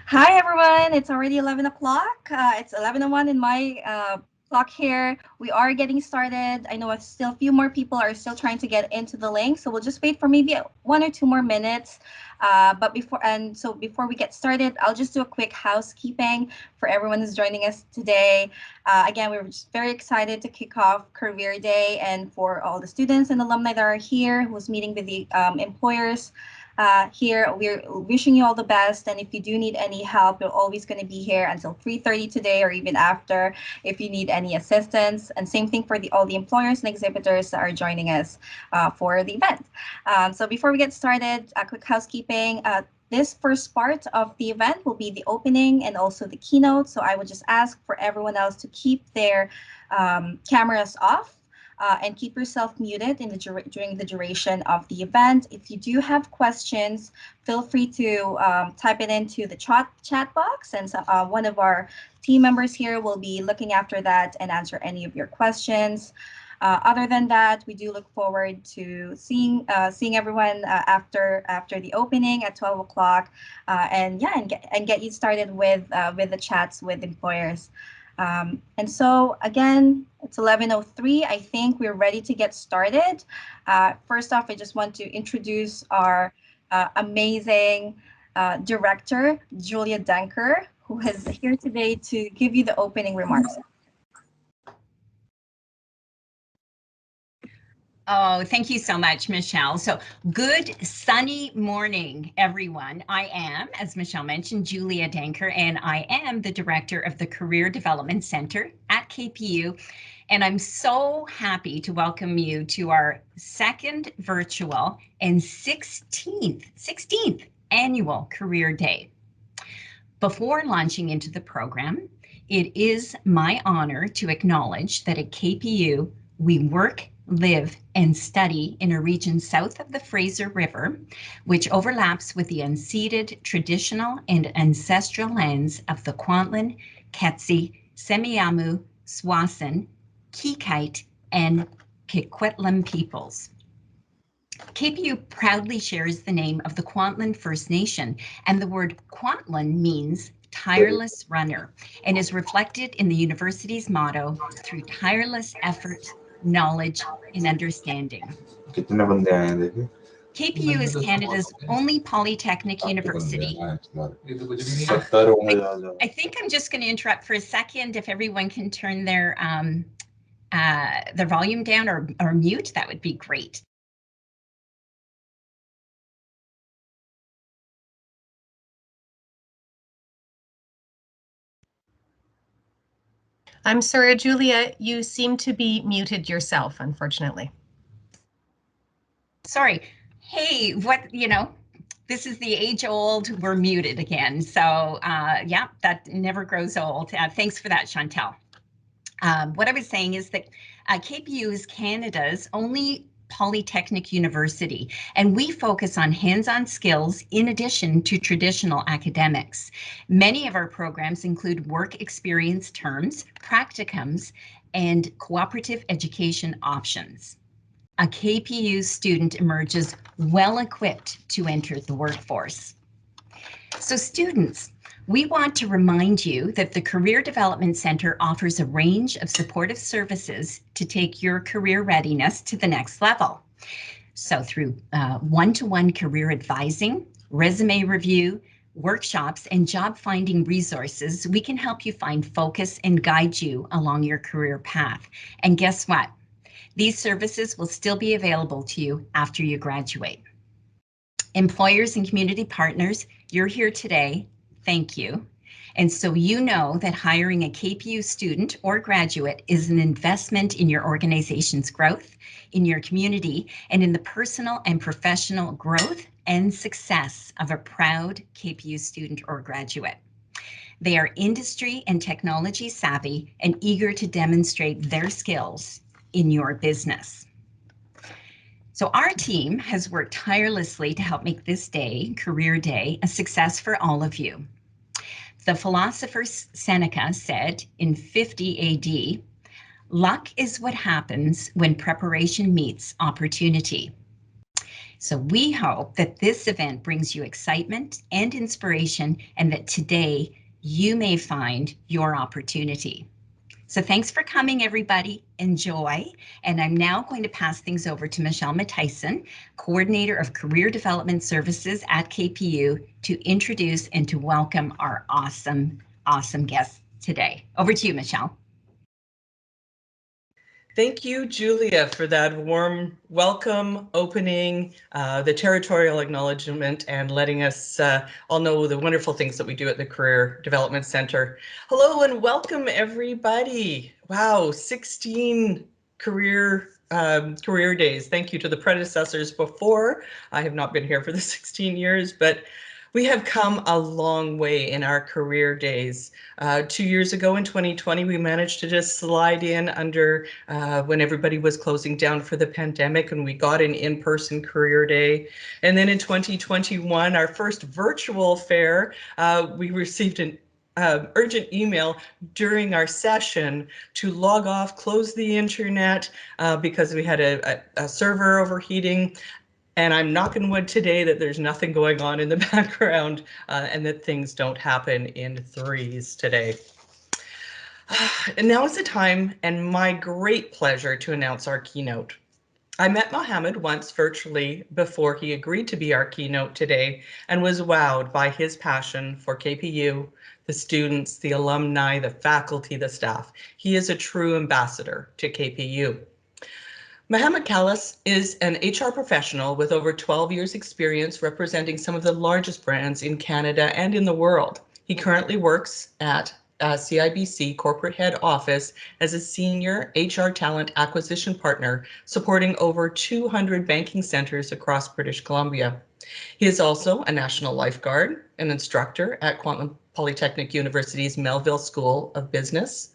Hi everyone, it's already 11 o'clock. It's 11:01 in my clock here. We are getting started. I know still a few more people are still trying to get into the link, so we'll just wait for maybe 1 or 2 more minutes. Before we get started, I'll just do a quick housekeeping for everyone who's joining us today. Again, we're just very excited to kick off Career Day, and for all the students and alumni that are here who's meeting with the employers. Here, we're wishing you all the best, and if you do need any help, we're always going to be here until 3:30 today or even after if you need any assistance. And same thing for all the employers and exhibitors that are joining us for the event. So before we get started, a quick housekeeping. This first part of the event will be the opening and also the keynote. So I would just ask for everyone else to keep their cameras off. And keep yourself muted during the duration of the event. If you do have questions, feel free to type it into the chat box, and one of our team members here will be looking after that and answer any of your questions. Other than that, we do look forward to seeing everyone after the opening at 12 o'clock, and get you started with the chats with employers. And so again, it's 11:03. I think we're ready to get started. First off, I just want to introduce our amazing director, Julia Denker, who is here today to give you the opening remarks. Oh, thank you so much, Michele. So good sunny morning, everyone. I am, as Michele mentioned, Julia Denker, and I am the director of the Career Development Center at KPU. And I'm so happy to welcome you to our second virtual and 16th annual Career Day. Before launching into the program, it is my honor to acknowledge that at KPU, we work, live, and study in a region south of the Fraser River, which overlaps with the unceded traditional and ancestral lands of the Kwantlen, Ketsi, Semiahmoo, Tsawwassen, Kikite, and Coquitlam peoples. KPU proudly shares the name of the Kwantlen First Nation, and the word Kwantlen means tireless runner and is reflected in the university's motto through tireless effort, knowledge, and understanding. KPU is Canada's only polytechnic university. I think I'm just going to interrupt for a second. If everyone can turn their volume down or mute, that would be great. I'm sorry, Julia, you seem to be muted yourself, unfortunately. Sorry. Hey, this is the age old, we're muted again. So yeah, that never grows old. Thanks for that, Chantel. What I was saying is that KPU is Canada's only polytechnic university, and we focus on hands-on skills in addition to traditional academics. Many of our programs include work experience terms, practicums, and cooperative education options. A KPU student emerges well-equipped to enter the workforce. So students, we want to remind you that the Career Development Center offers a range of supportive services to take your career readiness to the next level. So through one-to-one career advising, resume review, workshops, and job finding resources, we can help you find focus and guide you along your career path. And guess what? These services will still be available to you after you graduate. Employers and community partners, you're here today. Thank you. And so you know that hiring a KPU student or graduate is an investment in your organization's growth, in your community, and in the personal and professional growth and success of a proud KPU student or graduate. They are industry and technology savvy and eager to demonstrate their skills in your business. So our team has worked tirelessly to help make this day, Career Day, a success for all of you. The philosopher Seneca said in 50 AD, "Luck is what happens when preparation meets opportunity." So we hope that this event brings you excitement and inspiration, and that today you may find your opportunity. So thanks for coming, everybody. Enjoy. And I'm now going to pass things over to Michele Matthysen, Coordinator of Career Development Services at KPU, to introduce and to welcome our awesome guests today. Over to you, Michele. Thank you, Julia, for that warm welcome, opening, the territorial acknowledgement, and letting us all know the wonderful things that we do at the Career Development Center. Hello and welcome, everybody. Wow, 16 career days. Thank you to the predecessors before. I have not been here for the 16 years, but we have come a long way in our career days. 2 years ago in 2020, we managed to just slide in under when everybody was closing down for the pandemic, and we got an in-person career day. And then in 2021, our first virtual fair, we received an urgent email during our session to log off, close the internet because we had a server overheating. And I'm knocking wood today that there's nothing going on in the background and that things don't happen in threes today. And now is the time and my great pleasure to announce our keynote. I met Mohammad once virtually before he agreed to be our keynote today and was wowed by his passion for KPU, the students, the alumni, the faculty, the staff. He is a true ambassador to KPU. Mohammad Kallas is an HR professional with over 12 years experience representing some of the largest brands in Canada and in the world. He currently works at CIBC corporate head office as a senior HR talent acquisition partner, supporting over 200 banking centers across British Columbia. He is also a national lifeguard, an instructor at Kwantlen Polytechnic University's Melville School of Business.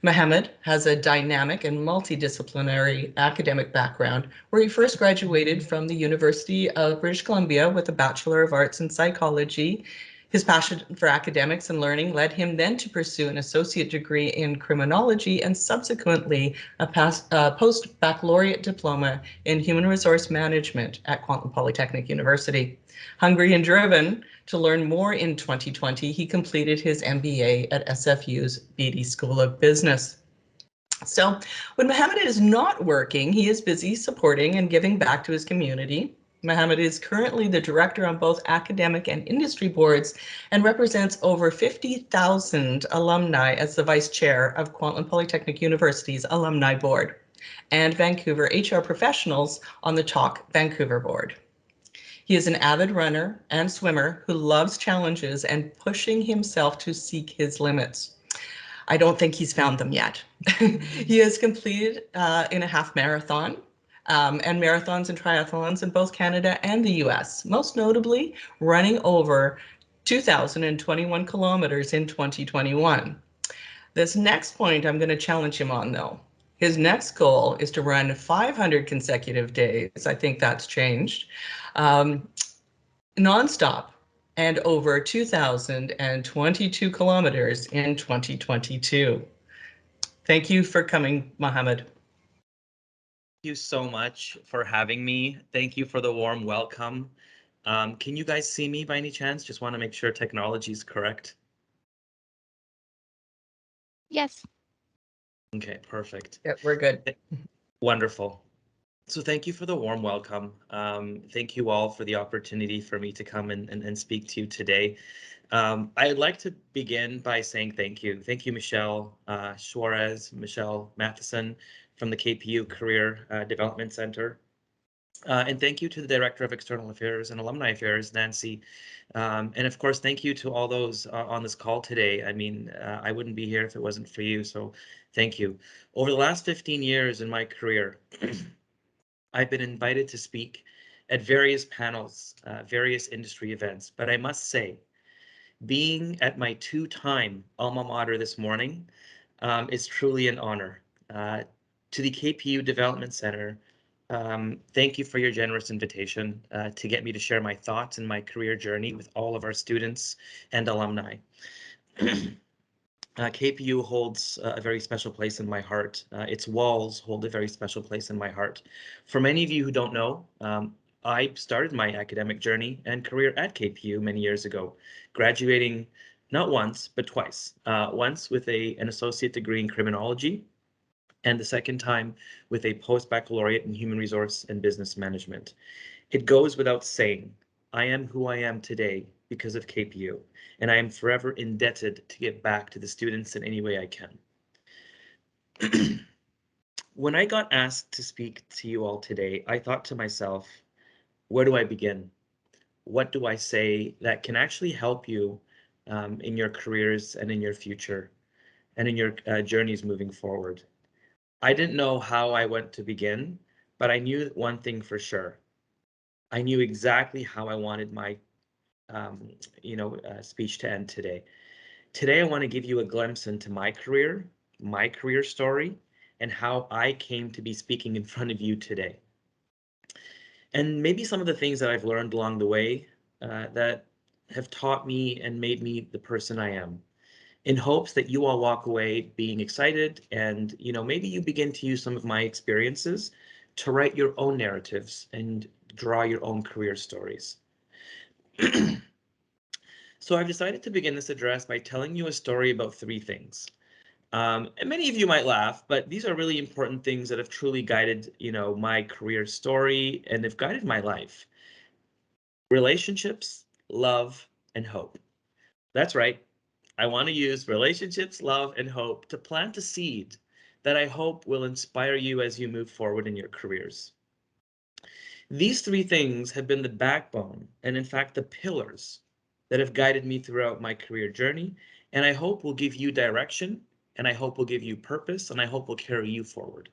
Mohammad has a dynamic and multidisciplinary academic background where he first graduated from the University of British Columbia with a Bachelor of Arts in Psychology. His passion for academics and learning led him then to pursue an associate degree in criminology and subsequently a post-baccalaureate diploma in human resource management at Kwantlen Polytechnic University. Hungry and driven to learn more in 2020, he completed his MBA at SFU's Beatty School of Business. So when Mohammad is not working, he is busy supporting and giving back to his community. Mohammad is currently the director on both academic and industry boards and represents over 50,000 alumni as the vice chair of Kwantlen Polytechnic University's Alumni Board and Vancouver HR professionals on the Talk Vancouver board. He is an avid runner and swimmer who loves challenges and pushing himself to seek his limits. I don't think he's found them yet. He has completed in a half marathon and marathons and triathlons in both Canada and the US, most notably running over 2,021 kilometers in 2021. This next point I'm going to challenge him on, though. His next goal is to run 500 consecutive days. I think that's changed. Nonstop and over 2,022 kilometers in 2022. Thank you for coming, Mohammad. Thank you so much for having me. Thank you for the warm welcome. Can you guys see me by any chance? Just want to make sure technology is correct. Yes. Okay, perfect. Yeah, we're good. Wonderful. So thank you for the warm welcome. Thank you all for the opportunity for me to come and speak to you today. I'd like to begin by saying thank you. Thank you, Michele Suarez, Michele Matthysen from the KPU Career Development Center. And thank you to the Director of External Affairs and Alumni Affairs, Nancy. And of course, thank you to all those on this call today. I mean, I wouldn't be here if it wasn't for you, so thank you. Over the last 15 years in my career, I've been invited to speak at various panels, various industry events, but I must say, being at my two-time alma mater this morning is truly an honor. To the KPU Development Center, thank you for your generous invitation to get me to share my thoughts and my career journey with all of our students and alumni. KPU holds a very special place in my heart. Its walls hold a very special place in my heart. For many of you who don't know, I started my academic journey and career at KPU many years ago, graduating not once, but twice. Once with an associate degree in criminology, and the second time with a post-baccalaureate in human resource and business management. It goes without saying, I am who I am today because of KPU, and I am forever indebted to give back to the students in any way I can. When I got asked to speak to you all today, I thought to myself, where do I begin? What do I say that can actually help you in your careers and in your future and in your journeys moving forward? I didn't know how I went to begin, but I knew one thing for sure. I knew exactly how I wanted my speech to end today. Today, I want to give you a glimpse into my career story, and how I came to be speaking in front of you today. And maybe some of the things that I've learned along the way that have taught me and made me the person I am, in hopes that you all walk away being excited, and maybe you begin to use some of my experiences to write your own narratives and draw your own career stories. So I've decided to begin this address by telling you a story about three things. And many of you might laugh, but these are really important things that have truly guided, my career story, and have guided my life. Relationships, love, and hope. That's right. I want to use relationships, love, and hope to plant a seed that I hope will inspire you as you move forward in your careers. These three things have been the backbone, and in fact, the pillars that have guided me throughout my career journey, and I hope will give you direction, and I hope will give you purpose, and I hope will carry you forward.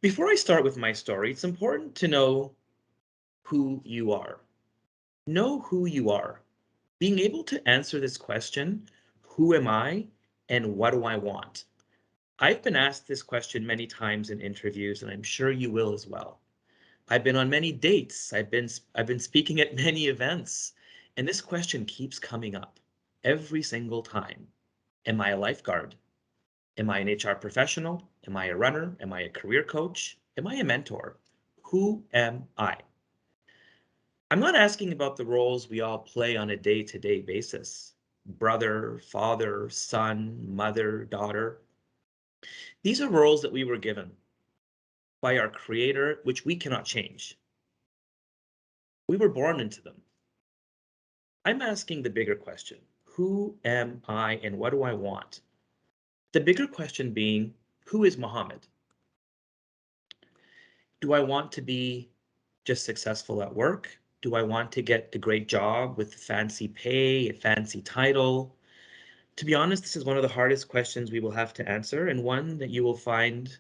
Before I start with my story, it's important to know who you are. Know who you are. Being able to answer this question, who am I and what do I want? I've been asked this question many times in interviews, and I'm sure you will as well. I've been on many dates. I've been speaking at many events, and this question keeps coming up every single time. Am I a lifeguard? Am I an HR professional? Am I a runner? Am I a career coach? Am I a mentor? Who am I? I'm not asking about the roles we all play on a day-to-day basis. Brother, father, son, mother, daughter. These are roles that we were given by our Creator, which we cannot change. We were born into them. I'm asking the bigger question. Who am I and what do I want? The bigger question being, who is Mohammad? Do I want to be just successful at work? Do I want to get a great job with fancy pay, a fancy title? To be honest, this is one of the hardest questions we will have to answer, and one that you will find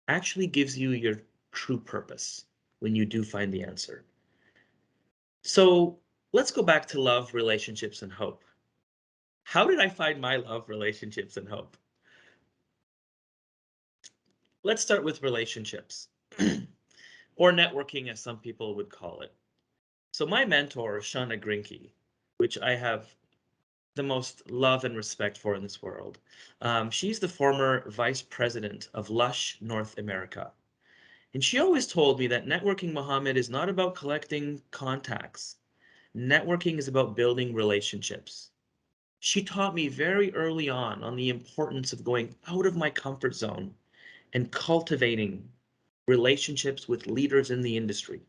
actually gives you your true purpose when you do find the answer. So let's go back to love, relationships, and hope. How did I find my love, relationships, and hope? Let's start with relationships, or networking as some people would call it. So my mentor, Shauna Grinke, which I have the most love and respect for in this world. She's the former vice president of Lush North America. And she always told me that networking, Mohammed, is not about collecting contacts. Networking is about building relationships. She taught me very early on the importance of going out of my comfort zone and cultivating relationships with leaders in the industry.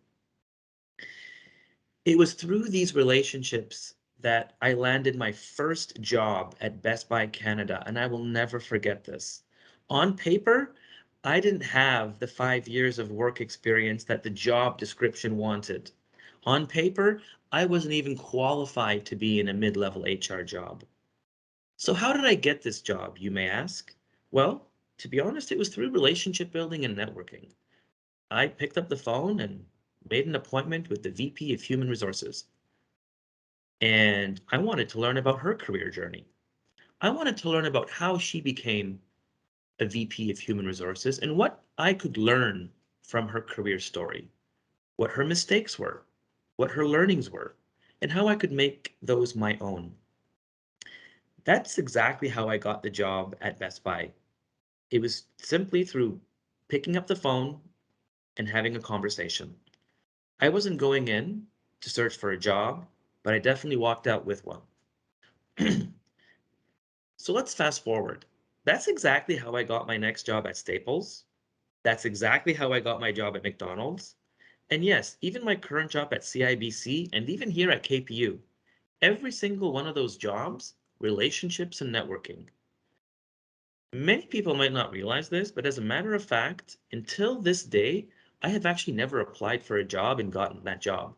It was through these relationships that I landed my first job at Best Buy Canada, and I will never forget this. On paper, I didn't have the 5 years of work experience that the job description wanted. On paper, I wasn't even qualified to be in a mid-level HR job. So how did I get this job, you may ask? Well, to be honest, it was through relationship building and networking. I picked up the phone and made an appointment with the VP of Human Resources. And I wanted to learn about her career journey. I wanted to learn about how she became a VP of Human Resources and what I could learn from her career story, what her mistakes were, what her learnings were, and how I could make those my own. That's exactly how I got the job at Best Buy. It was simply through picking up the phone and having a conversation. I wasn't going in to search for a job, but I definitely walked out with one. So let's fast forward. That's exactly how I got my next job at Staples. That's exactly how I got my job at McDonald's. And yes, even my current job at CIBC and even here at KPU, every single one of those jobs, relationships and networking. Many people might not realize this, but as a matter of fact, until this day, I have actually never applied for a job and gotten that job.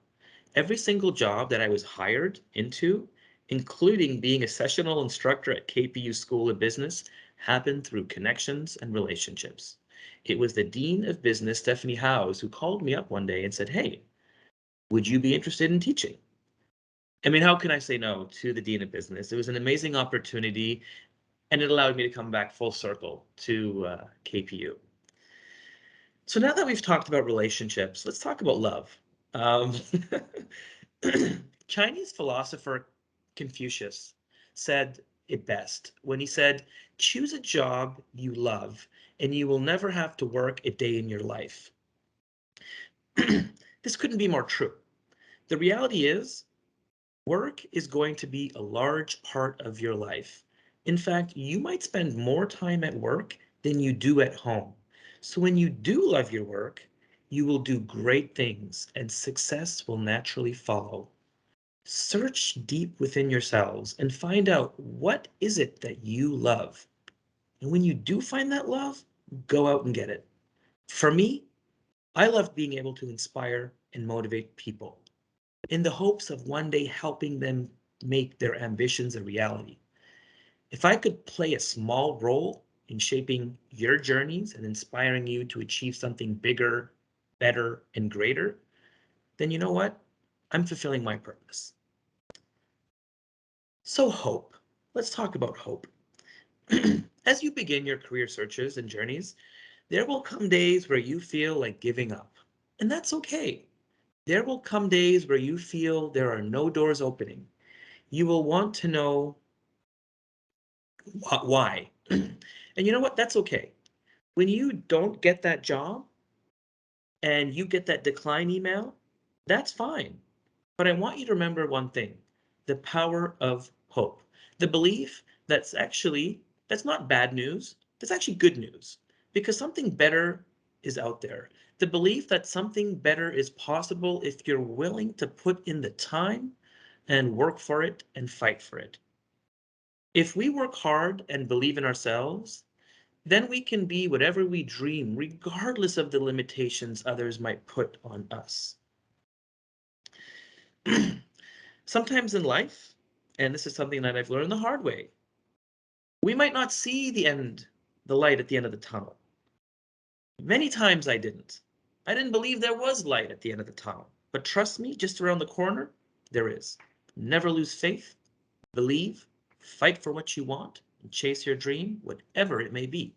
Every single job that I was hired into, including being a sessional instructor at KPU School of Business, happened through connections and relationships. It was the Dean of Business, Stephanie Howes, who called me up one day and said, "Hey, would you be interested in teaching?" I mean, how can I say no to the Dean of Business? It was an amazing opportunity, and it allowed me to come back full circle to KPU. So now that we've talked about relationships, let's talk about love. Um, Chinese philosopher Confucius said it best when he said, "Choose a job you love, and you will never have to work a day in your life." This couldn't be more true. The reality is, work is going to be a large part of your life. In fact, you might spend more time at work than you do at home. So when you do love your work, you will do great things and success will naturally follow. Search deep within yourselves and find out, what is it that you love? And when you do find that love, go out and get it. For me, I love being able to inspire and motivate people in the hopes of one day helping them make their ambitions a reality. If I could play a small role in shaping your journeys and inspiring you to achieve something bigger, better, and greater, then you know what? I'm fulfilling my purpose. So hope. Let's talk about hope. As you begin your career searches and journeys, there will come days where you feel like giving up, and that's okay. There will come days where you feel there are no doors opening. You will want to know why. And you know what? That's okay. When you don't get that job and you get that decline email, that's fine. But I want you to remember one thing: the power of hope. The belief that's not bad news, that's actually good news, because something better is out there. The belief that something better is possible if you're willing to put in the time and work for it and fight for it. If we work hard and believe in ourselves, then we can be whatever we dream, regardless of the limitations others might put on us. Sometimes in life, and this is something that I've learned the hard way, we might not see the light at the end of the tunnel. Many times I didn't. I didn't believe there was light at the end of the tunnel. But trust me, just around the corner, there is. Never lose faith, believe, fight for what you want, and chase your dream, whatever it may be.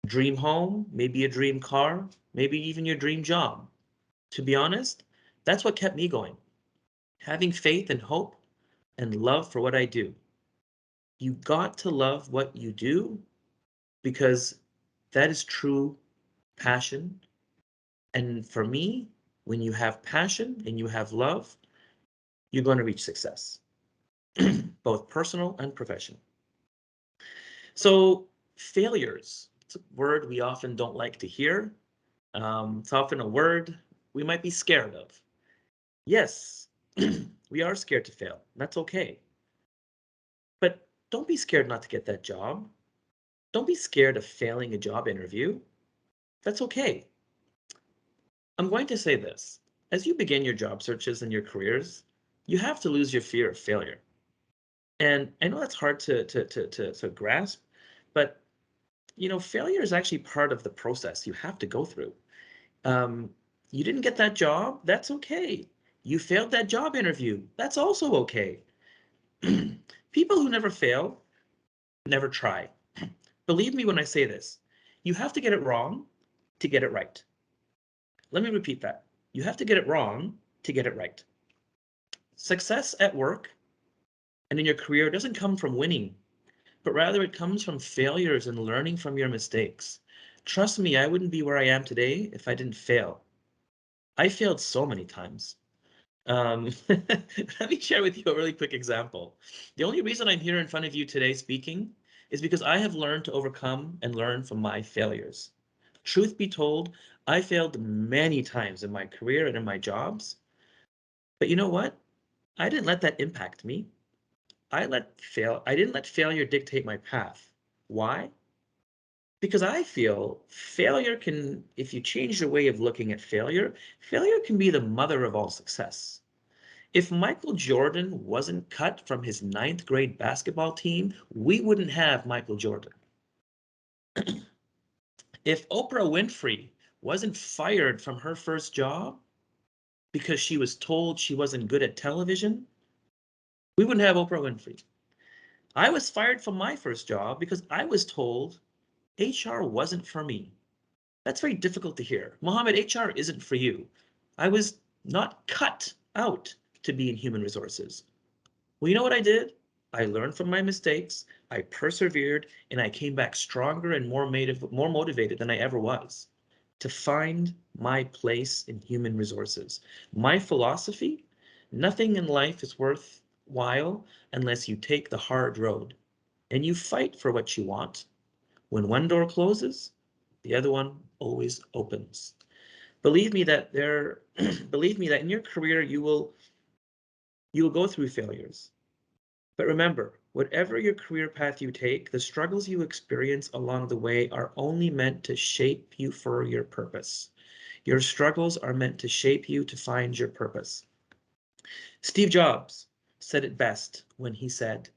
Dream home, maybe a dream car, maybe even your dream job. To be honest, that's what kept me going. Having faith and hope and love for what I do. You got to love what you do, because that is true passion. And for me, when you have passion and you have love, you're going to reach success, both personal and professional. So failures, it's a word we often don't like to hear. It's often a word we might be scared of. Yes, we are scared to fail. That's okay. But don't be scared not to get that job. Don't be scared of failing a job interview. That's okay. I'm going to say this. As you begin your job searches and your careers, you have to lose your fear of failure. And I know that's hard to grasp, but failure is actually part of the process you have to go through. Um, you didn't get that job, that's okay. You failed that job interview, that's also okay. People who never fail never try. Believe me when I say this. You have to get it wrong to get it right. Let me repeat that. You have to get it wrong to get it right. Success at work and in your career doesn't come from winning, but rather it comes from failures and learning from your mistakes. Trust me, I wouldn't be where I am today if I didn't fail. I failed so many times. Let me share with you a really quick example. The only reason I'm here in front of you today speaking is because I have learned to overcome and learn from my failures. Truth be told, I failed many times in my career and in my jobs. But you know what? I didn't let that impact me. I didn't let failure dictate my path. Why? Because I feel failure can, if you change your way of looking at failure, failure can be the mother of all success. If Michael Jordan wasn't cut from his ninth grade basketball team, we wouldn't have Michael Jordan. If Oprah Winfrey wasn't fired from her first job because she was told she wasn't good at television, we wouldn't have Oprah Winfrey. I was fired from my first job because I was told HR wasn't for me. That's very difficult to hear. Mohammad, HR isn't for you. I was not cut out to be in human resources. Well, you know what I did? I learned from my mistakes, I persevered, and I came back stronger and more motivated than I ever was to find my place in human resources. My philosophy, nothing in life is worthwhile unless you take the hard road and you fight for what you want. When one door closes, the other one always opens. Believe me that believe me that in your career you will go through failures. But remember, whatever your career path you take, the struggles you experience along the way are only meant to shape you for your purpose. Your struggles are meant to shape you to find your purpose. Steve Jobs said it best when he said,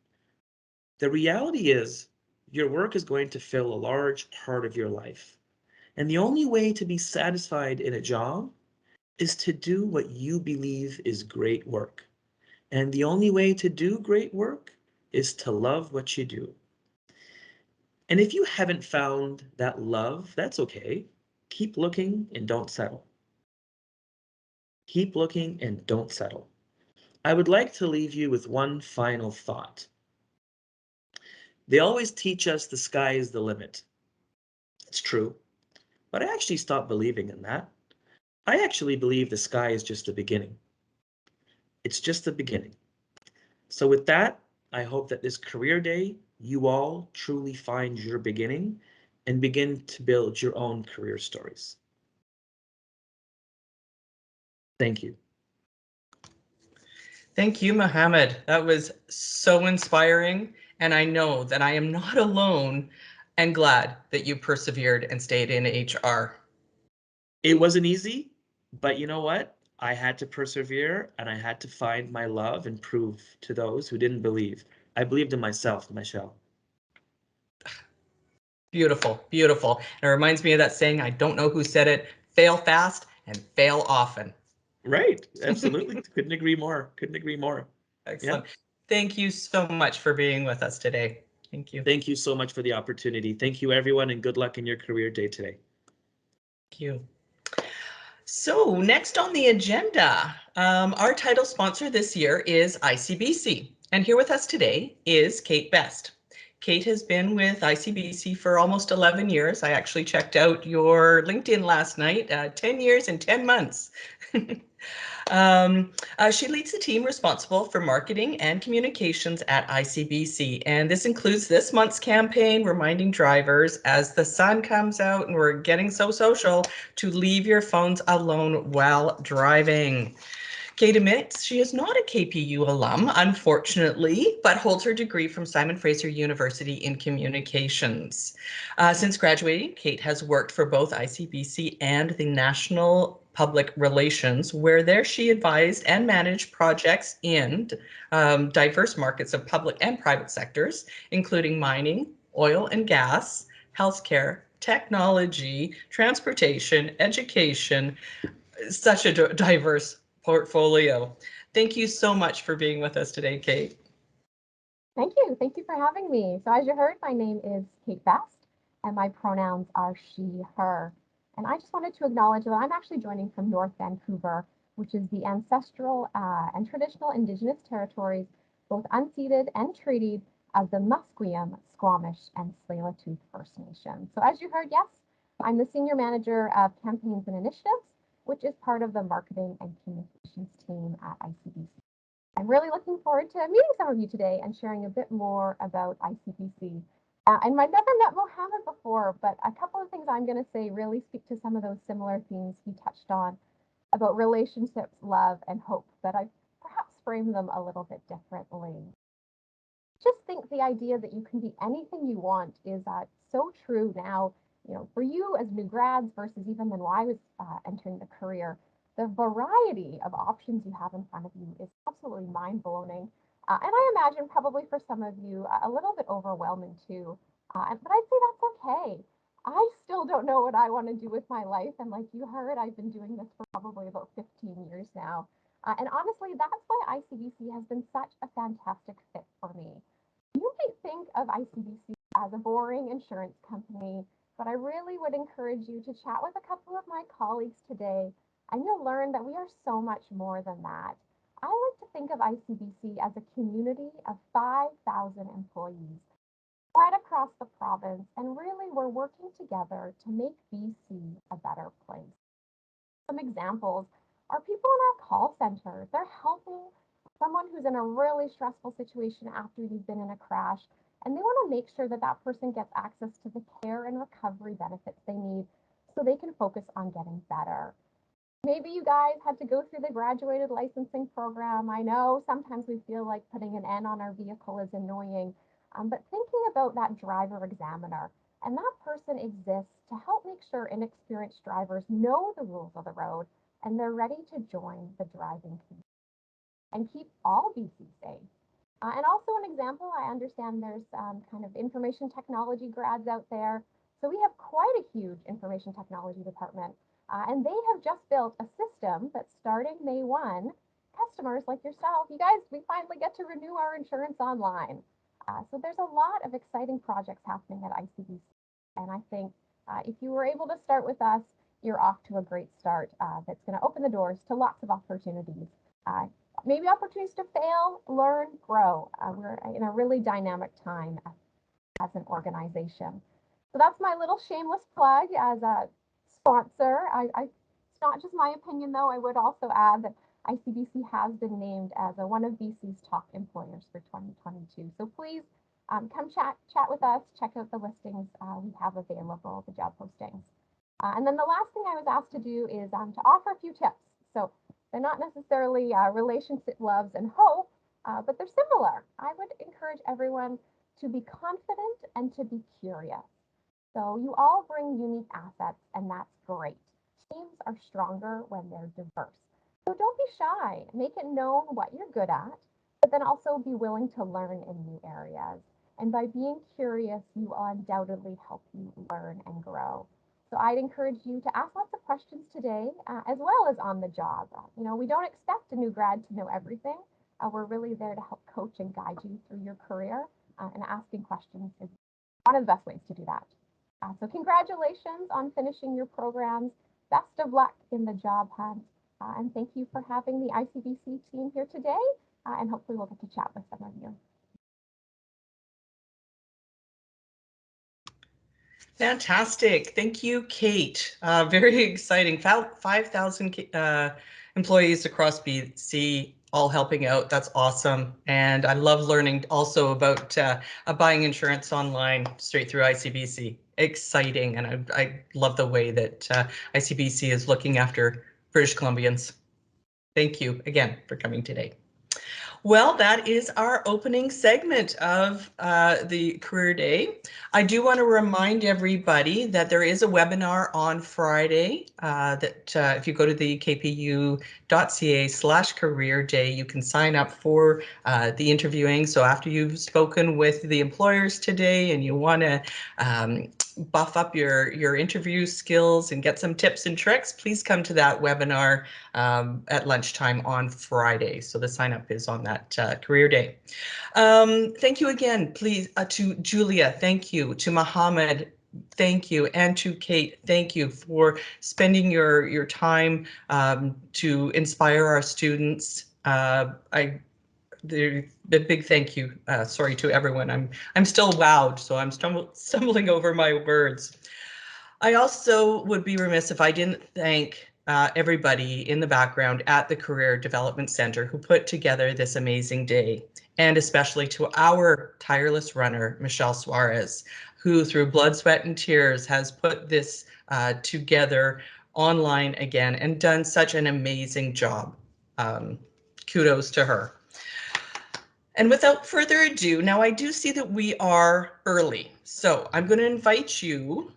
"The reality is your work is going to fill a large part of your life. And the only way to be satisfied in a job is to do what you believe is great work. And the only way to do great work is to love what you do." And if you haven't found that love, that's okay. Keep looking and don't settle. Keep looking and don't settle. I would like to leave you with one final thought. They always teach us the sky is the limit. It's true, but I actually stopped believing in that. I actually believe the sky is just the beginning. It's just the beginning. So with that, I hope that this career day, you all truly find your beginning and begin to build your own career stories. Thank you. Thank you, Mohammad. That was so inspiring. And I know that I am not alone and glad that you persevered and stayed in HR. It wasn't easy, but you know what? I had to persevere and I had to find my love and prove to those who didn't believe. I believed in myself, Michele. Beautiful, beautiful. And it reminds me of that saying, I don't know who said it, fail fast and fail often. Right, absolutely. Couldn't agree more. Couldn't agree more. Excellent. Yeah. Thank you so much for being with us today. Thank you. Thank you so much for the opportunity. Thank you, everyone, and good luck in your career day today. Thank you. So next on the agenda, our title sponsor this year is ICBC. And here with us today is Kate Best. Kate has been with ICBC for almost 11 years. I actually checked out your LinkedIn last night, 10 years and 10 months. She leads the team responsible for marketing and communications at ICBC, and this includes this month's campaign reminding drivers as the sun comes out and we're getting so social to leave your phones alone while driving. Kate admits she is not a KPU alum, unfortunately, but holds her degree from Simon Fraser University in communications. Since graduating, Kate has worked for both ICBC and the National Public Relations, where there she advised and managed projects in diverse markets of public and private sectors, including mining, oil and gas, healthcare, technology, transportation, education, such a diverse portfolio. Thank you so much for being with us today, Kate. Thank you. Thank you for having me. So as you heard, my name is Kate Best, and my pronouns are she, her. And I just wanted to acknowledge that I'm actually joining from North Vancouver, which is the ancestral and traditional Indigenous territories, both unceded and treated, of the Musqueam, Squamish, and Tsleil-Waututh First Nation. So as you heard, yes, I'm the Senior Manager of Campaigns and Initiatives, which is part of the marketing and communications team at ICBC. I'm really looking forward to meeting some of you today and sharing a bit more about ICBC. And I've never met Mohammad before, but a couple of things I'm going to say really speak to some of those similar themes he touched on about relationships, love, and hope, that I've perhaps framed them a little bit differently. Just think the idea that you can be anything you want is so true now, for you as new grads versus even when I was entering the career. The variety of options you have in front of you is absolutely mind-blowing. And I imagine probably for some of you a little bit overwhelming too. But I'd say that's okay. I still don't know what I want to do with my life. And like you heard, I've been doing this for probably about 15 years now. And honestly, that's why ICBC has been such a fantastic fit for me. You might think of ICBC as a boring insurance company, but I really would encourage you to chat with a couple of my colleagues today, and you'll learn that we are so much more than that. I like to think of ICBC as a community of 5,000 employees spread across the province, and really we're working together to make BC a better place. Some examples are people in our call center. They're helping someone who's in a really stressful situation after you've been in a crash, and they want to make sure that that person gets access to the care and recovery benefits they need so they can focus on getting better. Maybe you guys had to go through the graduated licensing program. I know sometimes we feel like putting an N on our vehicle is annoying, but thinking about that driver examiner, and that person exists to help make sure inexperienced drivers know the rules of the road and they're ready to join the driving community and keep all BC safe. And also an example, I understand there's kind of information technology grads out there. So we have quite a huge information technology department. And they have just built a system that starting May 1, customers like yourself, you guys, we finally get to renew our insurance online. So there's a lot of exciting projects happening at ICBC. And I think if you were able to start with us, you're off to a great start that's going to open the doors to lots of opportunities. Maybe opportunities to fail, learn, grow. We're in a really dynamic time as an organization. So that's my little shameless plug as a sponsor. It's not just my opinion, though. I would also add that ICBC has been named as one of BC's top employers for 2022. So please come chat with us, check out the listings we have available, the job postings. And then the last thing I was asked to do is to offer a few tips. So they're not necessarily relationship, loves, and hope, but they're similar. I would encourage everyone to be confident and to be curious. So you all bring unique assets, and that's great. Teams are stronger when they're diverse. So don't be shy. Make it known what you're good at, but then also be willing to learn in new areas. And by being curious, you will undoubtedly help you learn and grow. So I'd encourage you to ask lots of questions today, as well as on the job. We don't expect a new grad to know everything. We're really there to help coach and guide you through your career, and asking questions is one of the best ways to do that. So congratulations on finishing your programs. Best of luck in the job hunt. And thank you for having the ICBC team here today. And hopefully we'll get to chat with some of you. Fantastic. Thank you, Kate. Very exciting. 5,000 employees across BC all helping out. That's awesome. And I love learning also about buying insurance online straight through ICBC. Exciting. And I love the way that ICBC is looking after British Columbians. Thank you again for coming today. Well, that is our opening segment of the Career Day. I do want to remind everybody that there is a webinar on Friday that if you go to the kpu.ca/career day, you can sign up for the interviewing. So after you've spoken with the employers today and you want to buff up your interview skills and get some tips and tricks, please come to that webinar at lunchtime on Friday. So the sign up is on that Career Day. Thank you again, please, to Julia, thank you, to Mohammad, thank you, and to Kate, thank you for spending your time to inspire our students. The big thank you, sorry, to everyone. I'm still wowed, so I'm stumbling over my words. I also would be remiss if I didn't thank everybody in the background at the Career Development Center who put together this amazing day, and especially to our tireless runner, Michele Suarez, who through blood, sweat, and tears has put this together online again and done such an amazing job. Kudos to her. And without further ado, now I do see that we are early, so I'm going to invite you,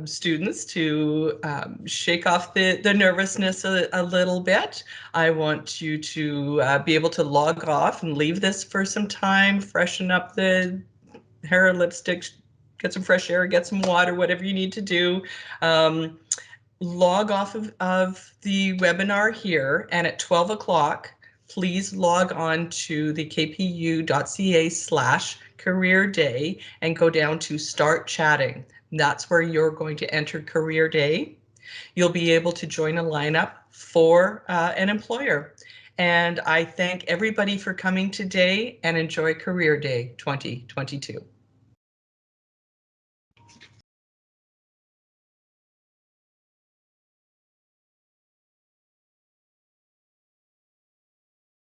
students, to shake off the nervousness a little bit. I want you to be able to log off and leave this for some time, freshen up the hair and lipstick, get some fresh air, get some water, whatever you need to do. Log off of the webinar here, and at 12 o'clock, please log on to the kpu.ca/career day and go down to start chatting. That's where you're going to enter career day. You'll be able to join a lineup for an employer. And I thank everybody for coming today, and enjoy Career Day 2022.